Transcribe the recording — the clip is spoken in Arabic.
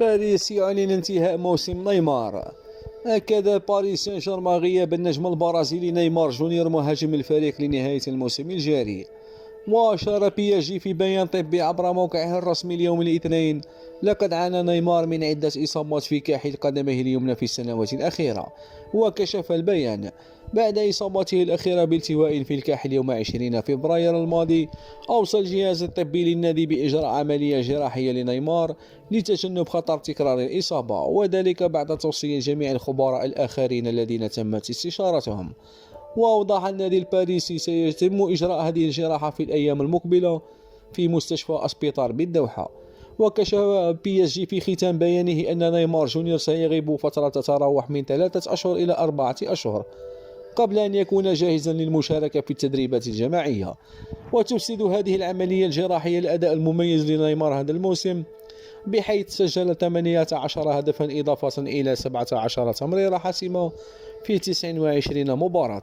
باريس يعلن انتهاء موسم نيمار. هكذا باريس سان جيرمان غياب النجم البرازيلي نيمار جونيور مهاجم الفريق لنهاية الموسم الجاري. وأشار بياجي في بيان طبي عبر موقعه الرسمي اليوم الاثنين: لقد عانى نيمار من عدة إصابات في كاحل قدمه اليمنى في السنوات الأخيرة. وكشف البيان بعد إصابته الأخيرة بالتواء في الكاحل يوم 20 فبراير الماضي، أوصى الجهاز الطبي للنادي بإجراء عملية جراحية لنيمار لتجنب خطر تكرار الإصابة، وذلك بعد توصية جميع الخبراء الآخرين الذين تمت استشارتهم. وأوضح النادي الباريسي سيتم إجراء هذه الجراحة في الأيام المقبلة في مستشفى أسبيطار بالدوحة. وكشف بي اس جي في ختام بيانه أن نيمار جونيور سيغيب فترة تتراوح من 3 أشهر إلى 4 أشهر قبل أن يكون جاهزا للمشاركة في التدريبات الجماعية. وتفسد هذه العملية الجراحية الأداء المميز لنيمار هذا الموسم، بحيث سجل 18 هدفا إضافة إلى 17 تمريرة حاسمة في 29 مباراة.